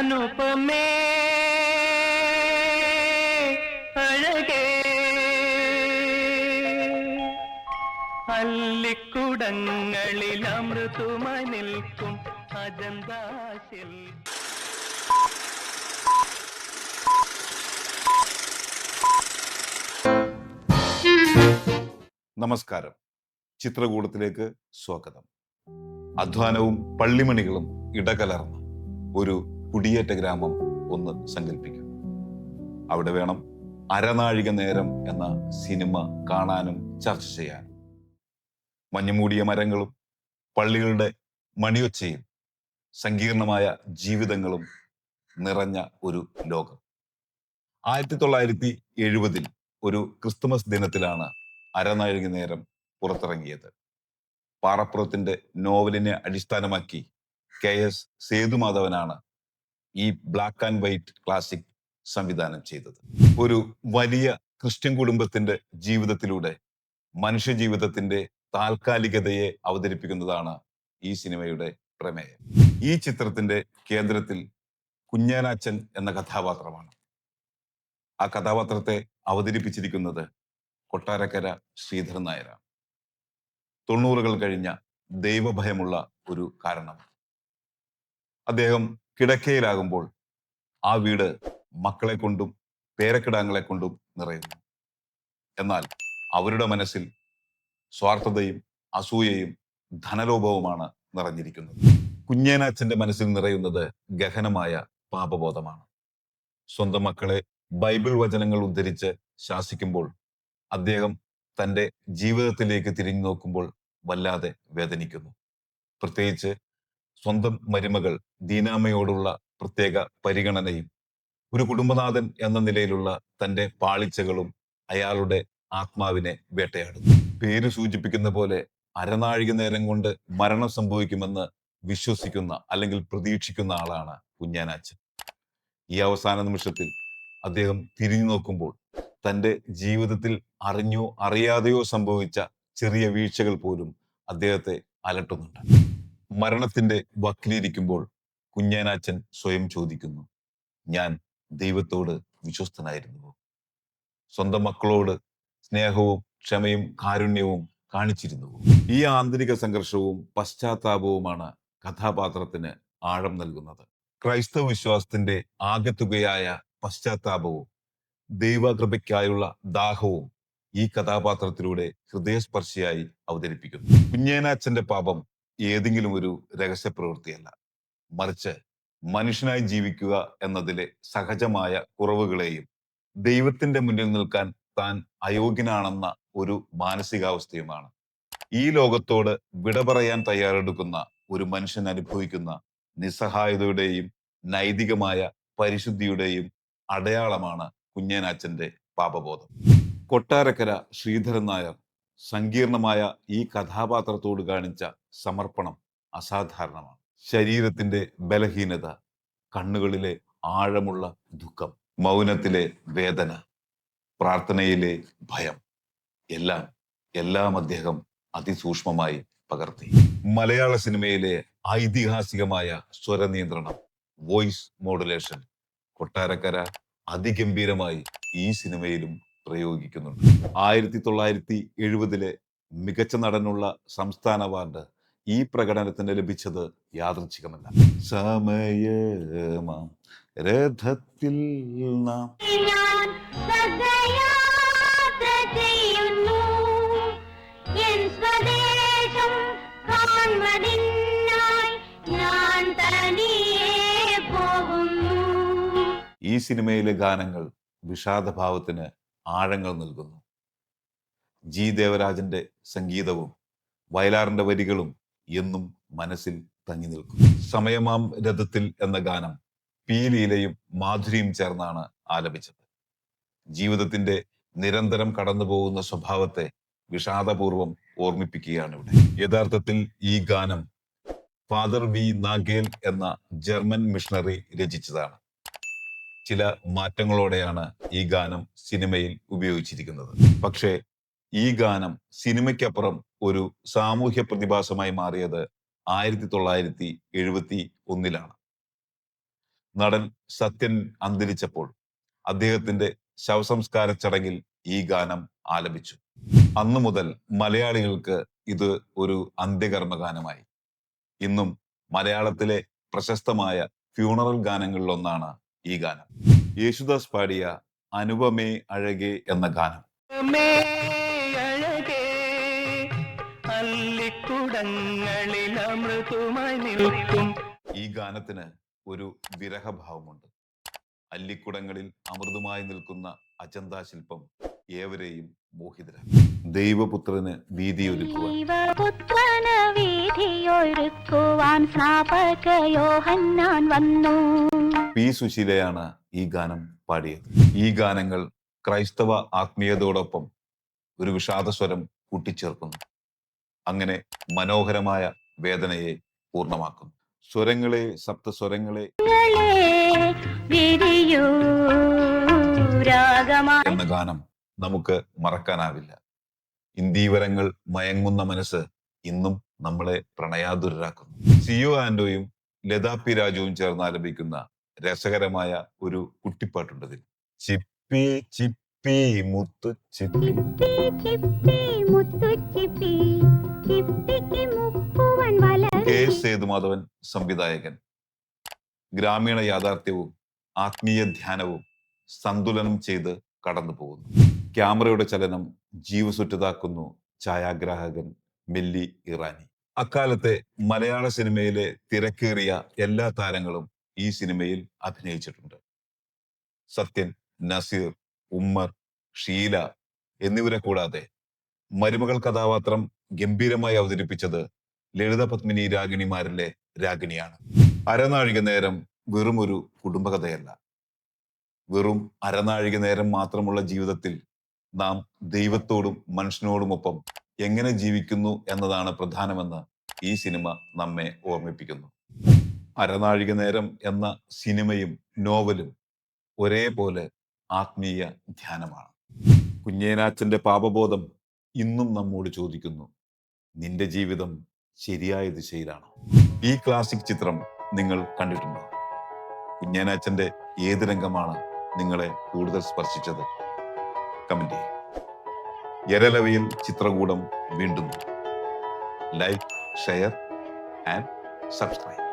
അനുപമേ അഴകേ അല്ലിക്കുടങ്ങളിൽ അമൃതുമായി നിൽക്കും അജന്താശിൽ. നമസ്കാരം. ചിത്രകൂടത്തിലേക്ക് സ്വാഗതം. അധ്വാനവും പള്ളിമണികളും ഇടകലർന്ന ഒരു കുടിയേറ്റ ഗ്രാമം ഒന്ന് സങ്കല്പിക്കും. അവിടെ വേണം അരനാഴിക നേരം എന്ന സിനിമ കാണാനും ചർച്ച ചെയ്യാനും. മഞ്ഞുമൂടിയ മരങ്ങളും പള്ളികളുടെ മണിയൊച്ചയും സങ്കീർണമായ ജീവിതങ്ങളും നിറഞ്ഞ ഒരു ലോകം. 1970 ഒരു ക്രിസ്തുമസ് ദിനത്തിലാണ് അരനാഴിക നേരം പുറത്തിറങ്ങിയത്. പാറപ്പുറത്തിന്റെ നോവലിനെ അടിസ്ഥാനമാക്കി KS സേതുമാധവനാണ് ഈ ബ്ലാക്ക് ആൻഡ് വൈറ്റ് ക്ലാസിക് സംവിധാനം ചെയ്തത്. ഒരു വലിയ ക്രിസ്ത്യൻ കുടുംബത്തിന്റെ ജീവിതത്തിലൂടെ മനുഷ്യ ജീവിതത്തിന്റെ താൽക്കാലികതയെ അവതരിപ്പിക്കുന്നതാണ് ഈ സിനിമയുടെ പ്രമേയം. ഈ ചിത്രത്തിന്റെ കേന്ദ്രത്തിൽ കുഞ്ഞാനാച്ചൻ എന്ന കഥാപാത്രമാണ്. ആ കഥാപാത്രത്തെ അവതരിപ്പിച്ചിരിക്കുന്നത് കൊട്ടാരക്കര ശ്രീധരൻ നായരാണ്. 90-കൾ കഴിഞ്ഞ ദൈവഭയമുള്ള ഒരു കാരണം. അദ്ദേഹം കിടക്കയിലാകുമ്പോൾ ആ വീട് മക്കളെ കൊണ്ടും പേരക്കിടാങ്ങളെ കൊണ്ടും നിറയുന്നു. എന്നാൽ അവരുടെ മനസ്സിൽ സ്വാർത്ഥതയും അസൂയയും ധനലോഭവുമാണ് നിറഞ്ഞിരിക്കുന്നത്. കുഞ്ഞേനാച്ചന്റെ മനസ്സിൽ നിറയുന്നത് ഗഹനമായ പാപബോധമാണ്. സ്വന്തം മക്കളെ ബൈബിൾ വചനങ്ങൾ ഉദ്ധരിച്ച് ശാസിക്കുമ്പോൾ അദ്ദേഹം തൻ്റെ ജീവിതത്തിലേക്ക് തിരിഞ്ഞു നോക്കുമ്പോൾ വല്ലാതെ വേദനിക്കുന്നു. പ്രത്യേകിച്ച് സ്വന്തം മരുമകൾ ദീനാമയോടുള്ള പ്രത്യേക പരിഗണനയും ഒരു കുടുംബനാഥൻ എന്ന നിലയിലുള്ള തൻ്റെ പാളിച്ചകളും അയാളുടെ ആത്മാവിനെ വേട്ടയാടുന്നു. പേര് സൂചിപ്പിക്കുന്ന പോലെ അരനാഴിക നേരം കൊണ്ട് മരണം സംഭവിക്കുമെന്ന് വിശ്വസിക്കുന്ന അല്ലെങ്കിൽ പ്രതീക്ഷിക്കുന്ന ആളാണ് കുഞ്ഞാനാച്ചൻ. ഈ അവസാന നിമിഷത്തിൽ അദ്ദേഹം തിരിഞ്ഞു നോക്കുമ്പോൾ തൻ്റെ ജീവിതത്തിൽ അറിഞ്ഞോ അറിയാതെയോ സംഭവിച്ച ചെറിയ വീഴ്ചകൾ പോലും അദ്ദേഹത്തെ അലട്ടുന്നുണ്ട്. മരണത്തിന്റെ വക്കിലിരിക്കുമ്പോൾ കുഞ്ഞാനാച്ചൻ സ്വയം ചോദിക്കുന്നു, ഞാൻ ദൈവത്തോട് വിശ്വസ്തനായിരുന്നുവോ? സ്വന്തം മക്കളോട് സ്നേഹവും ക്ഷമയും കാരുണ്യവും കാണിച്ചിരുന്നുവോ? ഈ ആന്തരിക സംഘർഷവും പശ്ചാത്താപവുമാണ് കഥാപാത്രത്തിന് ആഴം നൽകുന്നത്. ക്രൈസ്തവ വിശ്വാസത്തിന്റെ ആകെത്തുകയായ പശ്ചാത്താപവും ദൈവകൃപയ്ക്കായുള്ള ദാഹവും ഈ കഥാപാത്രത്തിലൂടെ ഹൃദയസ്പർശിയായി അവതരിപ്പിക്കുന്നു. കുഞ്ഞേനാച്ചന്റെ പാപം ഏതെങ്കിലും ഒരു രഹസ്യ പ്രവൃത്തിയല്ല, മറിച്ച് മനുഷ്യനായി ജീവിക്കുക എന്നതിലെ സഹജമായ കുറവുകളെയും ദൈവത്തിന്റെ മുന്നിൽ നിൽക്കാൻ താൻ അയോഗ്യനാണെന്ന ഒരു മാനസികാവസ്ഥയുമാണ്. ഈ ലോകത്തോട് വിട പറയാൻ തയ്യാറെടുക്കുന്ന ഒരു മനുഷ്യൻ അനുഭവിക്കുന്ന നിസ്സഹായതയുടെയും നൈതികമായ പരിശുദ്ധിയുടെയും അടയാളമാണ് കുഞ്ഞേനാച്ചന്റെ പാപബോധം. കൊട്ടാരക്കര ശ്രീധരൻ നായർ സങ്കീർണമായ ഈ കഥാപാത്രത്തോട് കാണിച്ച സമർപ്പണം അസാധാരണമാണ്. ശരീരത്തിന്റെ ബലഹീനത, കണ്ണുകളിലെ ആഴമുള്ള ദുഃഖം, മൗനത്തിലെ വേദന, പ്രാർത്ഥനയിലെ ഭയം, എല്ലാം അദ്ദേഹം അതിസൂക്ഷ്മമായി പകർത്തി. മലയാള സിനിമയിലെ ഐതിഹാസികമായ സ്വരനിയന്ത്രണം, വോയിസ് മോഡുലേഷൻ കൊട്ടാരക്കര അതിഗംഭീരമായി ഈ സിനിമയിലും പ്രയോഗിക്കുന്നുണ്ട്. 1970 മികച്ച നടനുള്ള സംസ്ഥാന അവാർഡ് ഈ പ്രകടനത്തിന് ലഭിച്ചത് യാദൃച്ഛികമല്ല. സമയമാം രഥത്തിൽ നാം ഈ സിനിമയിലെ ഗാനങ്ങൾ വിഷാദഭാവത്തിന് ആഴങ്ങൾ നൽകുന്നു. ജി ദേവരാജന്റെ സംഗീതവും വയലാറിന്റെ വരികളും എന്നും മനസ്സിൽ തങ്ങി നിൽക്കും. സമയമാം രഥത്തിൽ എന്ന ഗാനം പി ലീലയും മാധുരിയും ചേർന്നാണ് ആലപിച്ചത്. ജീവിതത്തിന്റെ നിരന്തരം കടന്നുപോകുന്ന സ്വഭാവത്തെ വിഷാദപൂർവം ഓർമ്മിപ്പിക്കുകയാണ് ഇവിടെ. യഥാർത്ഥത്തിൽ ഈ ഗാനം ഫാദർ വി നാഗേൽ എന്ന ജർമ്മൻ മിഷണറി രചിച്ചതാണ്. ചില മാറ്റങ്ങളോടെയാണ് ഈ ഗാനം സിനിമയിൽ ഉപയോഗിച്ചിരിക്കുന്നത്. പക്ഷേ ഈ ഗാനം സിനിമയ്ക്കപ്പുറം ഒരു സാമൂഹ്യ പ്രതിഭാസമായി മാറിയത് 1971 നടൻ സത്യൻ അന്തരിച്ചപ്പോൾ അദ്ദേഹത്തിന്റെ ശവസംസ്കാര ചടങ്ങിൽ ഈ ഗാനം ആലപിച്ചു. അന്നു മുതൽ മലയാളികൾക്ക് ഇത് ഒരു അന്ത്യകർമ്മ ഗാനമായി. ഇന്നും മലയാളത്തിലെ പ്രശസ്തമായ ഫ്യൂണറൽ ഗാനങ്ങളിലൊന്നാണ് ഈ ഗാനം. യേശുദാസ് പാടിയ അനുപമേ അഴകേ എന്ന ഗാനം അനുപമേ അഴകേ, അല്ലിക്കുടങ്ങളിൽ അമൃതുമായി നിൽക്കും. ഈ ഗാനത്തിന് ഒരു വിരഹഭാവമുണ്ട്. അല്ലിക്കുടങ്ങളിൽ അമൃതമായി നിൽക്കുന്ന അജന്താ ശില്പം ഏവരെയും മോഹിതരാണ്. ദൈവപുത്രന് വീതിയൊരുക്കുവാൻ ദൈവപുത്രന് വീഥിയൊരുക്കുവാൻ സ്നാപക യോഹന്നാൻ വന്നു. പി സുശീലയാണ് ഈ ഗാനം പാടിയത്. ഈ ഗാനങ്ങൾ ക്രൈസ്തവ ആത്മീയതയോടൊപ്പം ഒരു വിഷാദസ്വരം കൂട്ടിച്ചേർക്കുന്നു. അങ്ങനെ മനോഹരമായ വേദനയെ പൂർണ്ണമാക്കുന്നു. സ്വരങ്ങളെ, സപ്തസ്വരങ്ങളെ വിരിയൂ രാഗമായി എന്ന ഗാനം നമുക്ക് മറക്കാനാവില്ല. ഇന്ദീവരങ്ങൾ മയങ്ങുന്ന മനസ്സ് ഇന്നും നമ്മളെ പ്രണയാതുരരാക്കുന്നു. സിയോ ആന്റോയും ലതാ പി രാജുവും ചേർന്ന് ആലപിക്കുന്ന രസകരമായ ഒരു കുട്ടിപ്പാട്ടുണ്ടതിൽ. ചിപ്പി ചിപ്പി മുത്തു ചിപ്പി. ചിപ്പി ചിപ്പി മുത്തു ചിപ്പി, ചിപ്പിക്ക് മുക്കുവൻ വലവി. കെ സേതുമാധവൻ സംവിധായകൻ. ഗ്രാമീണ യാഥാർത്ഥ്യവും ആത്മീയ ധ്യാനവും സന്തുലനം ചെയ്ത് കടന്നു പോകുന്നു. ക്യാമറയുടെ ചലനം ജീവസുറ്റതാക്കുന്നു ഛായാഗ്രാഹകൻ മെല്ലി ഇറാനി. അക്കാലത്തെ മലയാള സിനിമയിലെ തിരക്കേറിയ എല്ലാ താരങ്ങളും ഈ സിനിമയിൽ അഭിനയിച്ചിട്ടുണ്ട്. സത്യൻ, നസീർ, ഉമ്മർ, ഷീല എന്നിവരെ കൂടാതെ മരുമകൾ കഥാപാത്രം ഗംഭീരമായി അവതരിപ്പിച്ചത് ലളിത പത്മിനി രാഗിണിമാരിലെ രാഗിണിയാണ്. അരനാഴിക നേരം വെറും ഒരു കുടുംബകഥയല്ല. വെറും അരനാഴിക നേരം മാത്രമുള്ള ജീവിതത്തിൽ നാം ദൈവത്തോടും മനുഷ്യനോടുമൊപ്പം എങ്ങനെ ജീവിക്കുന്നു എന്നതാണ് പ്രധാനമെന്ന് ഈ സിനിമ നമ്മെ ഓർമ്മിപ്പിക്കുന്നു. അരനാഴിക നേരം എന്ന സിനിമയും നോവലും ഒരേപോലെ ആത്മീയ ധ്യാനമാണ്. കുഞ്ഞേനാച്ചന്റെ പാപബോധം ഇന്നും നമ്മോട് ചോദിക്കുന്നു, നിന്റെ ജീവിതം ശരിയായ ദിശയിലാണോ? ഈ ക്ലാസിക് ചിത്രം നിങ്ങൾ കണ്ടിട്ടുണ്ടോ? കുഞ്ഞേനാച്ചന്റെ ഏത് രംഗമാണ് നിങ്ങളെ കൂടുതൽ സ്പർശിച്ചത്? കമന്റ് ചെയ്യും. എരലവയിൽ ചിത്രകൂടം വീണ്ടും. Like, share and subscribe.